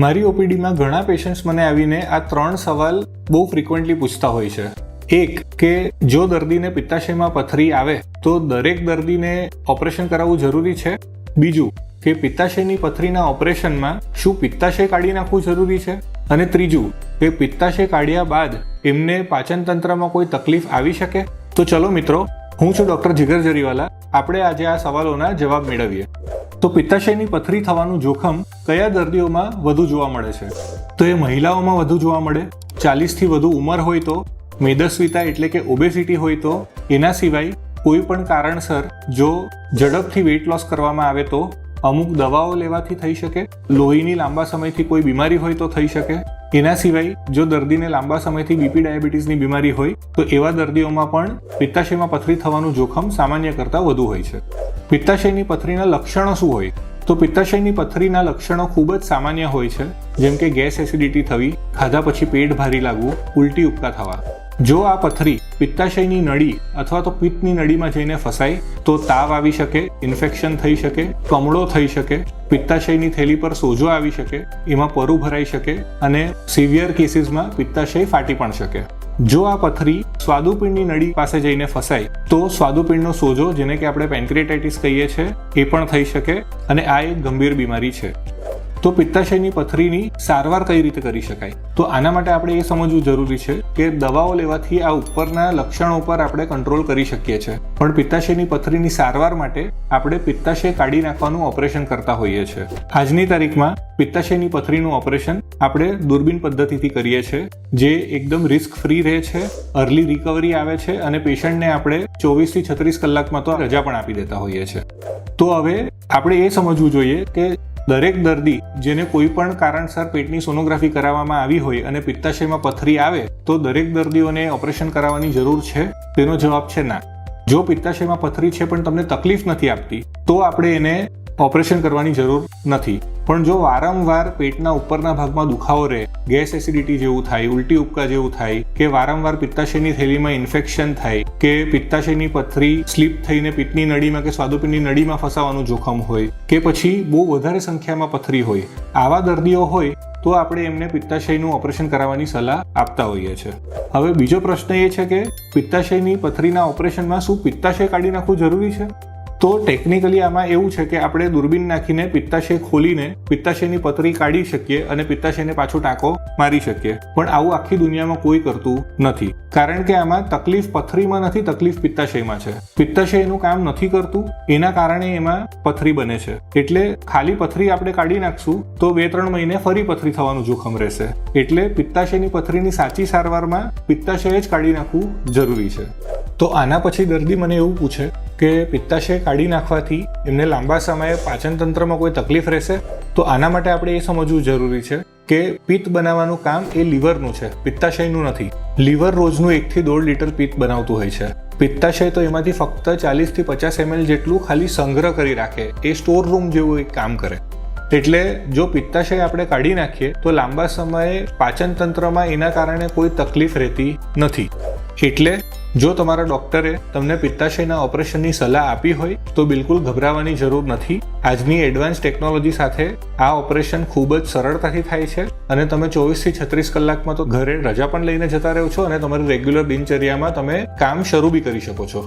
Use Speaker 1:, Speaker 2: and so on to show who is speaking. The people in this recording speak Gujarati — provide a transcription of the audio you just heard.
Speaker 1: મારી ઓપીડીમાં ઘણા પેશન્ટ્સ મને આવીને આ 3 સવાલ બહુ ફ્રિકવન્ટલી પૂછતા હોય છે. એક, કે જો દર્દીને પિત્તાશયમાં પથરી આવે તો દરેક દર્દીને ઓપરેશન કરાવવું જરૂરી છે. બીજું, કે પિત્તાશયની પથરીના ઓપરેશનમાં શું પિત્તાશય કાઢી નાખવું જરૂરી છે. અને ત્રીજું, કે પિત્તાશય કાઢ્યા બાદ એમને પાચન તંત્રમાં કોઈ તકલીફ આવી શકે. તો ચલો મિત્રો, હું છું ડોક્ટર જીગર જરીવાલા. આપણે આજે આ સવાલોના જવાબ મેળવીએ. તો પિત્તાશયની પથરી થવાનું જોખમ કયા દર્દીઓમાં વધુ જોવા મળે છે? તો એ મહિલાઓમાં વધુ જોવા મળે. 40થી વધુ ઉંમર હોય તો, મેદસ્વીતા એટલે કે ઓબેસિટી હોય તો, એના સિવાય કોઈ પણ કારણસર જો ઝડપથી વેઇટ લોસ કરવામાં આવે તો, અમુક દવાઓ લેવાથી થઈ શકે, લોહીની લાંબા સમયથી કોઈ બીમારી હોય તો થઈ શકે. એના સિવાય જો દર્દીને લાંબા સમયથી બીપી ડાયાબિટીસની બીમારી હોય તો એવા દર્દીઓમાં પણ પિત્તાશયમાં પથરી થવાનું જોખમ સામાન્ય કરતાં વધુ હોય છે. પિત્તાશયની પથરીના લક્ષણો શું હોય? તો પિત્તાશયની પથરીના લક્ષણો ખૂબ જ સામાન્ય હોય છે, જેમ કે ગેસ એસિડિટી થવી, ખાધા પછી પેટ ભારી લાગવું, ઉલટી ઉપકા થવા. જો આ પથરી પિત્તાશયની નળી અથવા તો પિત્તની નળીમાં જઈને ફસાય તો તાવ આવી શકે, ઇન્ફેક્શન થઈ શકે, કમળો થઈ શકે, પિત્તાશયની થેલી પર સોજો આવી શકે, એમાં પરુ ભરાઈ શકે અને સિવિયર કેસીસમાં પિત્તાશય ફાટી પણ શકે. જો આ પથરી સ્વાદુપિંડની નળી પાસે જઈને ફસાય તો સ્વાદુપિંડનો સોજો, જેને કે આપણે પેન્ક્રિયાટાઇટિસ કહીએ છીએ, એ પણ થઈ શકે અને આ એક ગંભીર બીમારી છે. તો પિત્તાશયની પથરીની સારવાર કઈ રીતે કરી શકાય? તો આના માટે આપણે એ સમજવું જરૂરી છે કે દવાઓ લેવાથી આ ઉપરના લક્ષણો પર આપણે કંટ્રોલ કરી શકીએ છીએ, પણ પિત્તાશયની પથરીની સારવાર માટે આપણે પિત્તાશય કાઢી નાખવાનું ઓપરેશન કરતા હોઈએ છીએ. આજની તારીખમાં પિત્તાશયની પથરીનું ઓપરેશન આપણે દૂરબીન પદ્ધતિથી કરીએ છીએ, જે એકદમ રિસ્ક ફ્રી રહે છે, અર્લી રિકવરી આવે છે અને પેશન્ટને આપણે 24 થી 36 કલાકમાં તો રજા પણ આપી દેતા હોઈએ છીએ. તો હવે આપણે એ સમજવું જોઈએ કે દરેક દર્દી જેને કોઈ પણ કારણસર પેટની સોનોગ્રાફી કરાવવામાં આવી હોય અને પિત્તાશયમાં પથરી આવે તો દરેક દર્દીઓને ઓપરેશન કરાવવાની જરૂર છે? તેનો જવાબ છે ના. જો પિત્તાશયમાં પથરી છે પણ તમને તકલીફ નથી આપતી તો આપણે એને ઓપરેશન કરવાની જરૂર નથી. પણ જો વારંવાર પેટના ઉપરના ભાગમાં દુખાવો રહે, ગેસ એસિડિટી જેવું થાય, ઉલટી ઉપકા જેવું થાય, કે વારંવાર પિત્તાશયની થેલીમાં ઇન્ફેક્શન થાય, કે પિત્તાશયની પથરી સ્લીપ થઈને પિત્તની નળીમાં કે સ્વાદુપિંડની નળીમાં ફસાવાનું જોખમ હોય, કે પછી બહુ વધારે સંખ્યામાં પથરી હોય, આવા દર્દીઓ હોય તો આપણે એમને પિત્તાશયનું ઓપરેશન કરાવવાની સલાહ આપતા હોઈએ છીએ. હવે બીજો પ્રશ્ન એ છે કે પિત્તાશયની પથરીના ઓપરેશનમાં શું પિત્તાશય કાઢી નાખવું જરૂરી છે? તો ટેકનિકલી આમાં એવું છે કે આપણે દૂરબીન નાખીને પિત્તાશય ખોલીને પિત્તાશયની પથરી કાઢી શકીએ અને પિત્તાશયને પાછો ટાંકો મારી શકીએ, પણ આવું આખી દુનિયામાં કોઈ કરતું નથી. કારણ કે આમાં તકલીફ પથરીમાં નથી, તકલીફ પિત્તાશયમાં છે. પિત્તાશય એનું કામ નથી કરતું, એના કારણે એમાં પથરી બને છે. એટલે ખાલી પથરી આપણે કાઢી નાખશું તો 2-3 મહિને ફરી પથરી થવાનું જોખમ રહેશે. એટલે પિત્તાશયની પથરીની સાચી સારવારમાં પિત્તાશય જ કાઢી નાખવું જરૂરી છે. તો આના પછી દર્દી મને એવું પૂછે કે પિત્તાશય કાઢી નાખવાથી એમને લાંબા સમયે પાચન તંત્રમાં કોઈ તકલીફ રહેશે? તો આના માટે આપણે એ સમજવું જરૂરી છે કે પિત્ત બનાવવાનું કામ એ લીવરનું છે, પિત્તાશયનું નથી. લીવર રોજનું 1 થી 1.5 લીટર પિત્ત બનાવતું હોય છે. પિત્તાશય તો એમાંથી ફક્ત 40 થી 50 ml જેટલું ખાલી સંગ્રહ કરી રાખે, એ સ્ટોર રૂમ જેવું એક કામ કરે. એટલે જો પિત્તાશય આપણે કાઢી નાખીએ તો લાંબા સમયે પાચન તંત્રમાં એના કારણે કોઈ તકલીફ રહેતી નથી. એટલે જો તમારા ડોક્ટરે તમને પિત્તાશયના ઓપરેશનની સલાહ આપી હોય તો બિલકુલ ગભરાવાની જરૂર નથી. આજની એડવાન્સ ટેકનોલોજી સાથે આ ઓપરેશન ખૂબ જ સરળતાથી થાય છે અને તમે 24 થી 36 કલાકમાં તો ઘરે રજા પણ લઈને જતા રહો છો અને તમારી રેગ્યુલર દિનચર્યામાં તમે કામ શરૂ બી કરી શકો છો.